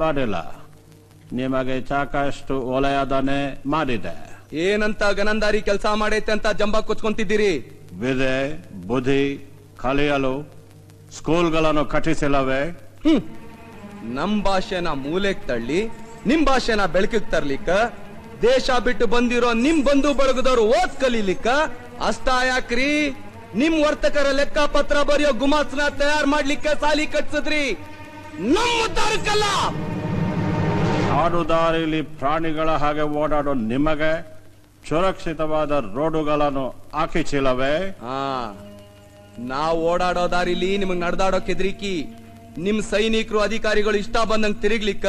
ಮಾಡಿಲ್ಲ. ನಿಮಗೆ ಸಾಕಷ್ಟು ಒಳ್ಳೆಯದನ್ನೇ ಮಾಡಿದೆ. ಏನಂತ ಗನಂದಾರಿ ಕೆಲಸ ಮಾಡೈತೆ ಅಂತ ಜಂಬ ಕೊಚ್ಕೊಂತಿದ್ದೀರಿ? ವಿದೆ ಬುದ್ಧಿ ಕಲಿಯಲು ಸ್ಕೂಲ್ಗಳನ್ನು ಕಟ್ಟಿಸಿಲ್ಲವೇ? ನಮ್ ಭಾಷೆನ ಮೂಲೆಗ್ ತಳ್ಳಿ ನಿಮ್ ಭಾಷೆನ ಬೆಳಕಿಗೆ ತರ್ಲಿಕ್ಕ, ದೇಶ ಬಿಟ್ಟು ಬಂದಿರೋ ನಿಮ್ ಬಂಧು ಬಳಗದವ್ರು ಓದ್ ಕಲೀಲಿಕ್ಕ ಅಷ್ಟ ಯಾಕ್ರಿ ನಿಮ್ ವರ್ತಕರ ಲೆಕ್ಕ ಪತ್ರ ಬರೆಯೋ ಗುಮಾಸ್ನ ತಯಾರು ಮಾಡ್ಲಿಕ್ಕೆ ಸಾಲಿ ಕಟ್ಸಿದ್ರಿ, ನಮ್ಮ ಉದ್ದಾರಕ್ಕಲ್ಲ. ಕಾಡುದಾರಿಲಿ ಪ್ರಾಣಿಗಳ ಹಾಗೆ ಓಡಾಡೋ ನಿಮಗೆ ಸುರಕ್ಷಿತವಾದ ರೋಡುಗಳನ್ನು ಹಾಕಿಸಿಲ್ಲವೇ? ನಾವ್ ಓಡಾಡೋ ದಾರಿಲಿ ನಿಮಗ್ ನಡೆದಾಡೋ ಕೆದ್ರಿಕಿ. ನಿಮ್ ಸೈನಿಕರು ಅಧಿಕಾರಿಗಳು ಇಷ್ಟ ಬಂದಂಗ್ ತಿರುಗ್ಲಿಕ್ಕ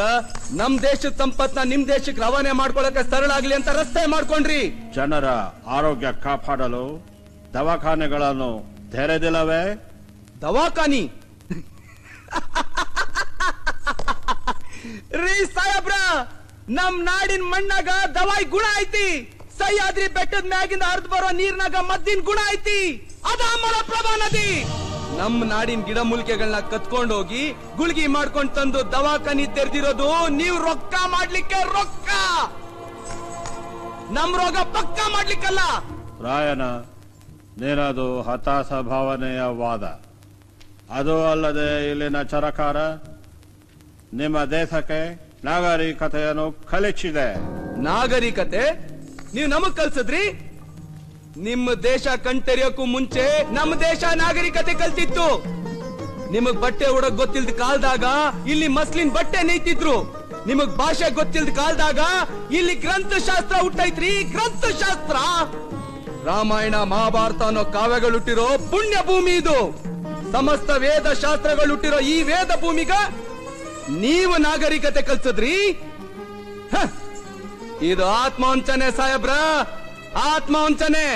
ನಮ್ ದೇಶದ ಸಂಪತ್ನ ನಿಮ್ ದೇಶಕ್ಕೆ ರವಾನೆ ಮಾಡ್ಕೊಳಕ್ಕೆ ಸರಳ ಆಗ್ಲಿ ಅಂತ ರಸ್ತೆ ಮಾಡ್ಕೊಂಡ್ರಿ. ಜನರ ಆರೋಗ್ಯ ಕಾಪಾಡಲು ದವಾಖಾನೆಗಳನ್ನು ತೆರೆದಿಲ್ಲವೇ? ದವಾಖಾನಿ ರೀ ಸಾಹೇಬ್ರ, ನಮ್ ನಾಡಿನ ಮಣ್ಣಾಗ ದವಾಯಿ ಗುಣ ಐತಿ. ಸಹ್ಯಾದ್ರಿ ಬೆಟ್ಟದ ಮ್ಯಾಗಿಂದ ಹರಿದು ಬರೋ ನೀರ್ನಾಗ ಮದ್ದಿನ ಗುಣ ಐತಿ. ಅದ ಮಲಪ್ರಭಾ ನದಿ. ನಮ್ ನಾಡಿನ ಗಿಡ ಮೂಲಿಕೆಗಳನ್ನ ಕತ್ಕೊಂಡು ಹೋಗಿ ಗುಳ್ಗಿ ಮಾಡ್ಕೊಂಡ್ ತಂದು ದವಾಖಾನಿ ತೆರೆದಿರೋದು ನೀವು ರೊಕ್ಕ ಮಾಡ್ಲಿಕ್ಕೆ. ರೊಕ್ಕ ನಮ್ ರೋಗ ಪಕ್ಕ ಮಾಡ್ಲಿಕ್ಕಲ್ಲ. ರಾಯನ, ನೀನದು ಹತಾಶ ಭಾವನೆಯ ವಾದ. ಅದು ಅಲ್ಲದೆ ಇಲ್ಲಿನ ಸರಕಾರ ನಿಮ್ಮ ದೇಶಕ್ಕೆ ನಾಗರಿಕತೆಯನ್ನು ಕಲಿಸಿದೆ. ನಾಗರಿಕತೆ ನೀವು ನಮಗ್ ಕಲ್ಸದ್ರಿ? ನಿಮ್ಮ ದೇಶ ಕಣ್ತೆರೆಯೋಕ್ಕೂ ಮುಂಚೆ ನಮ್ಮ ದೇಶ ನಾಗರಿಕತೆ ಕಲ್ತಿತ್ತು. ನಿಮಗ್ ಬಟ್ಟೆ ಉಡಕ್ ಗೊತ್ತಿಲ್ದ ಕಾಲದಾಗ ಇಲ್ಲಿ ಮಸ್ಲಿನ್ ಬಟ್ಟೆ ನೇಯ್ತಿದ್ರು. ನಿಮಗ್ ಭಾಷೆ ಗೊತ್ತಿಲ್ದ ಕಾಲದಾಗ ಇಲ್ಲಿ ಗ್ರಂಥಶಾಸ್ತ್ರ ಹುಟ್ಟೈತ್ರಿ. ಗ್ರಂಥಶಾಸ್ತ್ರ, ರಾಮಾಯಣ ಮಹಾಭಾರತ ಅನ್ನೋ ಕಾವ್ಯಗಳು ಹುಟ್ಟಿರೋ ಪುಣ್ಯ ಭೂಮಿ ಇದು. ಸಮಸ್ತ ವೇದ ಶಾಸ್ತ್ರಗಳು ಹುಟ್ಟಿರೋ ಈ ವೇದ ಭೂಮಿಗ ನೀವು ನಾಗರಿಕತೆ ಕಲ್ಸದ್ರಿ. ಇದು ಆತ್ಮವಂಚನೆ ಸಾಹೇಬ್ರ, ಆತ್ಮವಂಚನೆ.